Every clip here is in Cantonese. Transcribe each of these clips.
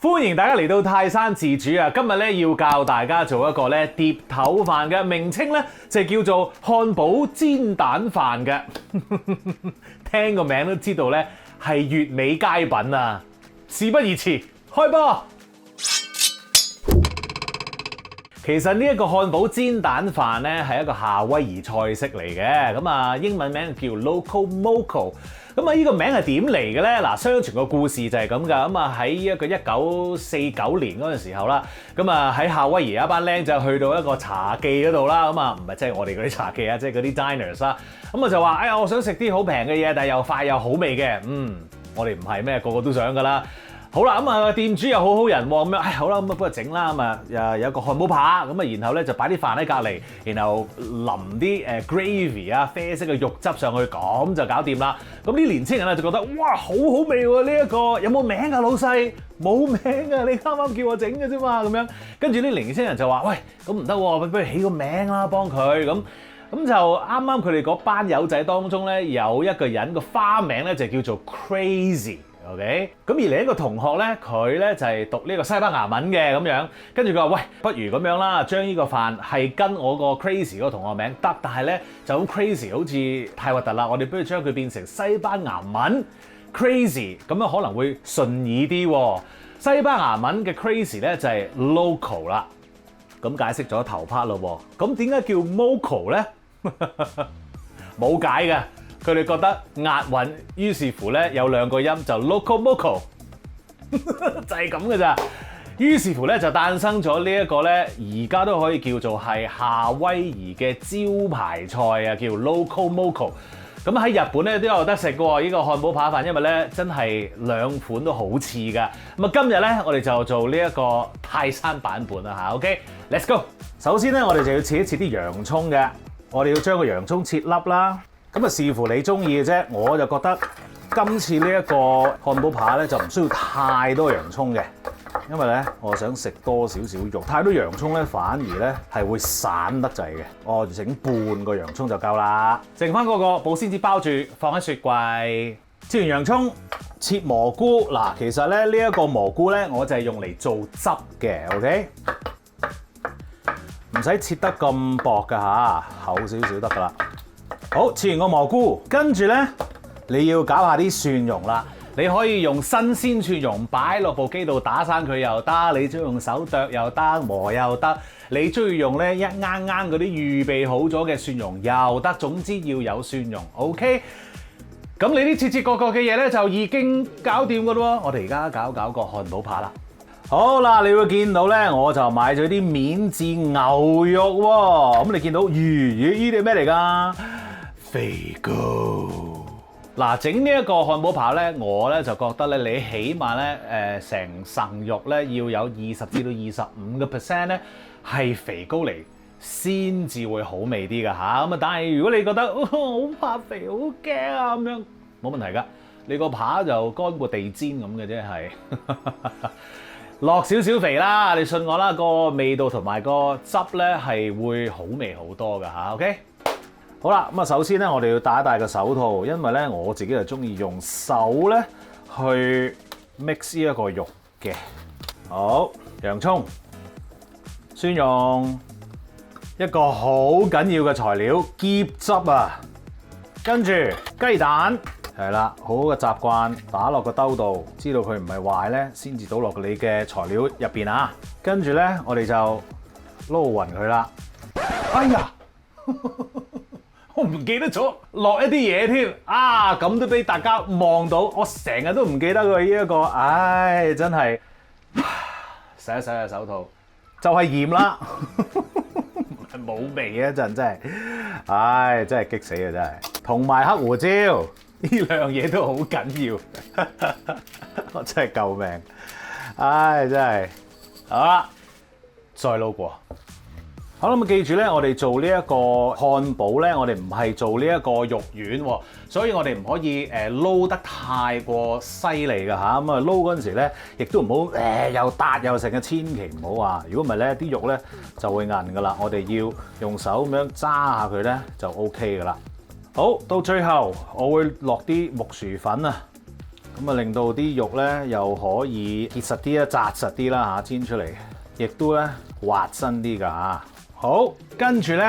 歡迎大家嚟到泰山自煮啊！今日咧要教大家做一個咧碟頭飯嘅，名稱咧就叫做漢堡煎蛋飯嘅。聽個名都知道咧係粵美佳品啊！事不宜遲，開波！其實呢一個漢堡煎蛋飯咧係一個夏威夷菜式嚟嘅，咁啊英文名叫 Loco Moco。咁啊呢個名係點嚟嘅咧？嗱，相傳個故事就係咁㗎。咁啊喺一個1949年嗰陣時候啦，咁啊喺夏威夷有一班僆仔去到一個茶記嗰度啦，咁啊唔係即係我哋嗰啲茶記啊，即係嗰啲 diners 啦。咁啊就話：哎呀，我想食啲好平嘅嘢，但係又快又好味嘅。我哋唔係咩，個個都想㗎啦。好啦，咁啊店主又好好人喎，咁樣，好啦，咁啊幫佢整啦，咁啊有個漢堡扒，咁啊然後咧就擺啲飯喺隔離，然後淋啲gravy啊啡色嘅肉汁上去，咁就搞掂啦。咁啲年青人咧就覺得哇好好味喎，呢一個有冇名啊老細？冇名啊，你啱啱叫我整嘅啫嘛，咁樣。跟住啲年青人就話：喂，咁唔得喎，不如起個名啦，幫佢咁。咁就啱啱佢哋嗰班友仔當中咧，有一個人個花名咧就叫做 Crazy。OK，咁而另一個同學咧，佢咧就係讀呢個西班牙文嘅咁樣，跟住佢話：喂，不如咁樣啦，將呢個飯係跟我個 Crazy 嗰個同學名得，但係咧就咁 Crazy 好似太核突啦，我哋不如將佢變成西班牙文 Crazy， 咁樣可能會順耳啲喎。西班牙文嘅 Crazy 咧就係 Loco 啦，咁解釋咗頭 part 咯喎。咁點解叫 Moco 咧？冇解嘅。佢哋覺得押韻，於是乎咧有兩個音就 Loco Moco， 就係咁嘅咋。於是乎咧就誕生咗呢一個咧，而家都可以叫做係夏威夷嘅招牌菜啊，叫 Loco Moco。咁喺日本咧都有得食嘅喎，呢個漢堡扒飯，因為咧真係兩款都好似㗎。咁啊今日咧我哋就做呢一個泰山版本啦嚇。OK，let's go。首先咧我哋就要切一切啲洋葱嘅，我哋要將個洋葱切粒啦。咁啊，視乎你中意嘅啫。我就覺得今次呢一個漢堡扒咧就唔需要太多洋葱嘅，因為咧我想食多少少肉。太多洋葱咧反而咧係會散得滯嘅。我整半個洋葱就夠啦。剩翻嗰個保鮮紙包住，放喺雪櫃。切完洋葱，切蘑菇。嗱，其實咧呢一個蘑菇咧，我就係用嚟做汁嘅。OK， 唔使切得咁薄㗎嚇，厚少少得㗎啦。好，切完個蘑菇，跟住咧你要搞下啲蒜蓉啦。你可以用新鮮蒜蓉擺落部機度打生佢又得，你中意用手剁又得，磨又得。你中意用咧一啱啱嗰啲預備好咗嘅蒜蓉又得，總之要有蒜蓉。OK， 咁你啲切切割割嘅嘢咧就已經搞掂噶咯喎。我哋而家搞個漢堡扒啦。好啦，你會見到咧，我就買咗啲免治牛肉喎。咁你見到呢啲係咩嚟㗎？肥膏。嗱，整呢一個漢堡扒咧，我咧就覺得咧，你起碼咧成腎肉咧要有20至到25% 咧係肥膏嚟，先至會好味啲㗎嚇。咁啊，但係如果你覺得好怕肥，好驚啊咁樣，冇問題㗎。你個扒就乾過地氈咁嘅啫，係落少少肥啦，你信我啦，個味道同埋個汁咧係會好味好多㗎嚇。OK。好啦，咁啊，首先咧，我哋要戴一戴個手套，因為咧我自己就中意用手咧去 mix 呢一個肉嘅。好，洋葱、蒜蓉，一個好緊要嘅材料，椰汁啊，跟住雞蛋，係啦，好好嘅習慣，打落個兜度，知道佢唔係壞咧，先至倒落你嘅材料入邊啊。跟住咧，我哋就撈勻佢啦。哎呀！我唔記得咗落一啲嘢添啊！咁都俾大家望到，我成日都唔記得佢呢一個，唉，真係洗一洗隻手套，就係鹽啦，冇味啊！一陣真係，唉，真係激死啊！真係，同埋黑胡椒呢兩嘢都好緊要，我真係救命！唉，真係，好啦，再撈過。好啦，咁記住咧，我哋做呢一個漢堡咧，我哋唔係做呢一個肉丸喎，所以我哋唔可以撈得太過犀利㗎嚇。咁啊撈嗰陣時咧，亦都唔好又笪又成嘅，千祈唔好啊！如果唔係咧，啲肉咧就會韌㗎啦。我哋要用手咁樣揸下佢咧，就 OK 㗎啦。好，到最後我會落啲木薯粉啊，咁啊令到啲肉咧又可以結實啲啦、紮實啲啦嚇，煎出嚟，亦都咧滑身啲㗎嚇。好，跟住咧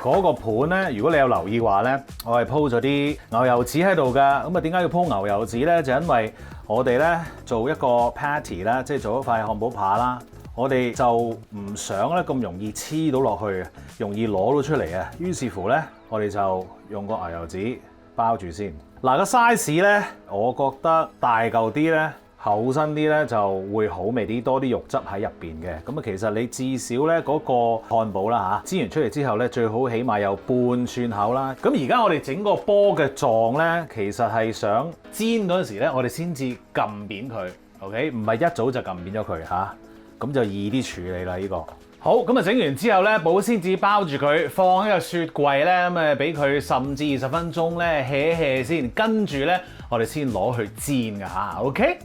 嗰個盤咧，如果你有留意嘅話咧，我係鋪咗啲牛油紙喺度㗎。咁啊點解要鋪牛油紙咧？就因為我哋咧做一個 patty 啦，即係做一塊漢堡扒啦，我哋就唔想咧咁容易黐到落去，容易攞到出嚟啊。於是乎咧，我哋就用個牛油紙包住先。嗱個 size 咧，我覺得大嚿啲咧。厚身啲咧就會好味啲，多啲肉汁喺入邊嘅。咁啊，其實你至少咧嗰個漢堡啦嚇，煎完出嚟之後咧，最好起碼有半寸厚啦。咁而家我哋整個波嘅狀咧，其實係想煎嗰陣時咧，我哋先至撳扁佢 ，OK？ 唔係一早就撳扁咗佢嚇，咁就易啲處理啦呢個。好，咁啊整完之後咧，保鮮紙包住佢，放喺個雪櫃咧，咁啊俾佢10至20分鐘咧 hea hea 先，跟住咧我哋先攞去煎㗎嚇 ，OK？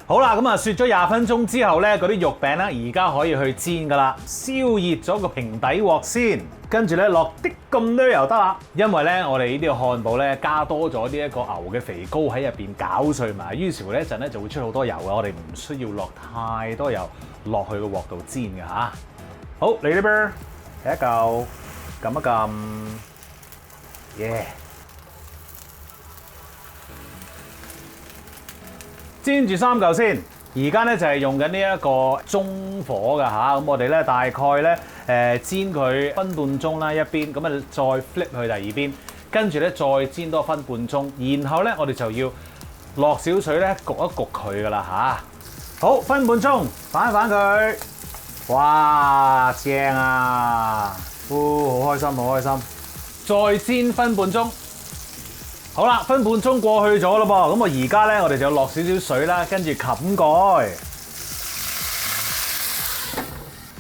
好啦，咁啊雪咗20分鐘之後咧，嗰啲肉餅咧而家可以去煎噶啦。燒熱咗個平底鑊先，跟住咧落啲咁多油得啦。因為咧我哋呢啲漢堡咧加多咗呢一個牛嘅肥膏喺入邊攪碎埋，於是乎呢一陣咧就會出好多油嘅。我哋唔需要落太多油落去個鑊度煎嘅嚇。好，嚟呢邊第一嚿撳一撳，耶！煎住3嚿先，而家咧就係用緊呢一個中火㗎嚇，咁我哋咧大概咧煎佢分半鐘啦一邊，咁啊再 flip 去第二邊，跟住咧再煎多分半鐘，然後咧我哋就要落少水咧焗一焗佢㗎啦嚇。好，分半鐘，反一反佢，哇正啊！好開心，好開心，再煎分半鐘。好啦，分半鐘過去咗咯噃，咁我而家咧，我哋就落少少水啦，跟住冚蓋，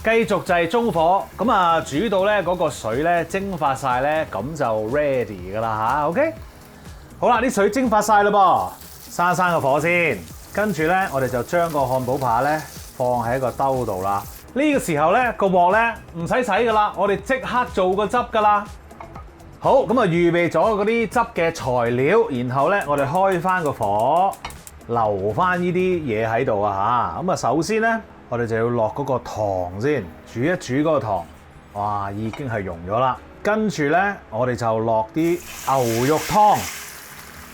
繼續就係中火，咁啊煮到咧嗰個水咧蒸發晒咧，咁就 ready 噶啦嚇 ，OK？ 好啦，啲水蒸發晒咯噃，閂個火先，跟住咧我哋就將個漢堡扒咧放喺個兜度啦。呢個時候咧個鑊咧唔使洗噶啦，我哋即刻做個汁噶啦。好，咁啊預備咗嗰啲汁嘅材料，然後咧我哋開翻個火，留翻呢啲嘢喺度啊嚇。咁啊首先咧，我哋就要落嗰個糖先，煮一煮嗰個糖，哇已經係溶咗啦。跟住咧，我哋就落啲牛肉湯。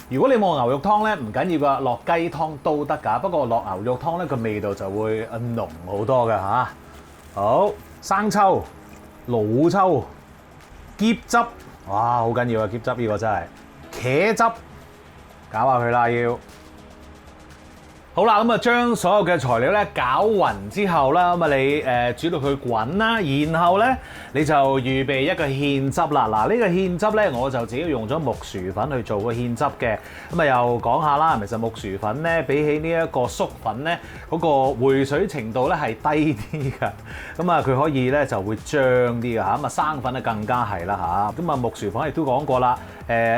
如果你冇牛肉湯咧，唔緊要噶，落雞湯都得㗎。不過落牛肉湯咧，個味道就會濃好多㗎嚇。好，生抽、老抽、椰汁。哇，好緊要啊！椰汁呢個真係茄汁，搞下佢啦要。好啦，咁啊將所有嘅材料咧攪勻之後啦，咁啊你煮到佢滾啦，然後咧你就預備一個芡汁啦。嗱，呢個芡汁咧我就自己用咗木薯粉去做個芡汁嘅。咁啊又講下啦，其實木薯粉咧比起呢一個粟粉咧嗰個回水程度咧係低啲㗎。咁啊佢可以咧就會漿啲㗎嚇。咁啊生粉咧更加係啦嚇。咁啊木薯粉亦都講過啦，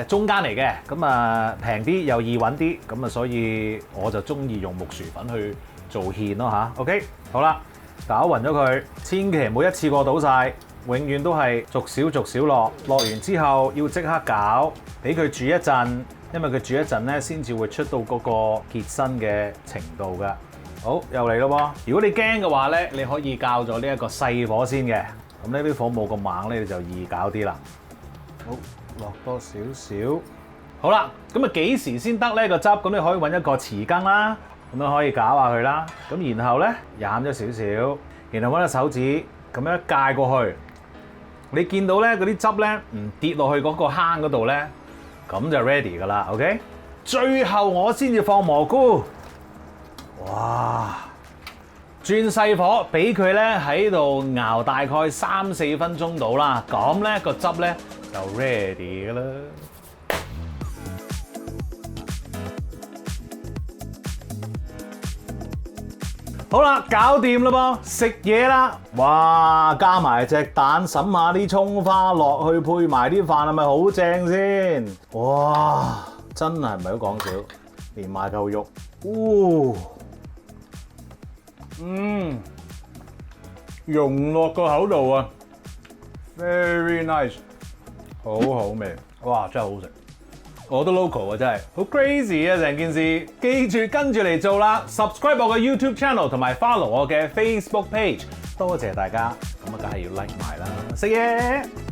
中間嚟嘅，咁啊平啲又易揾啲，咁啊所以我就中意用木薯粉去做芡咯嚇。OK， 好啦，攪勻咗佢，千祈唔好一次過倒晒，永遠都係逐少逐少落。落完之後要即刻攪，俾佢煮一陣，因為佢煮一陣咧先至會出到嗰個結身嘅程度㗎。好，又嚟咯喎！如果你驚嘅話咧，你可以較咗呢一個細火先嘅，咁呢啲火冇咁猛咧，你就易搞啲啦。好。落多少少，好啦，咁啊幾時先得呢個汁？咁你可以揾一個匙羹啦，咁樣可以攪下佢啦。咁然後咧染咗少少，然後揾個手指咁樣介過去，你見到咧嗰啲汁咧唔跌落去嗰個坑嗰度咧，咁就 ready 噶啦。OK， 最後我先至放蘑菇，哇！轉細火，俾佢咧喺度熬大概3、4分鐘到啦，咁咧個汁咧就 ready 㗎啦。好啦，搞掂啦噃，食嘢啦！哇，加埋隻蛋，揼下啲葱花落去，配埋啲飯，係咪好正先？哇，真係唔係好講笑，連埋嚿肉，溶落個口度啊 ，very nice， 好好味，哇，真係好食。我都 local 啊，真係好 crazy 啊成件事。記住跟住嚟做啦 ，subscribe 我嘅 YouTube channel 同埋 follow 我嘅 Facebook page。多謝大家，咁啊梗係要 like 埋啦，食嘢。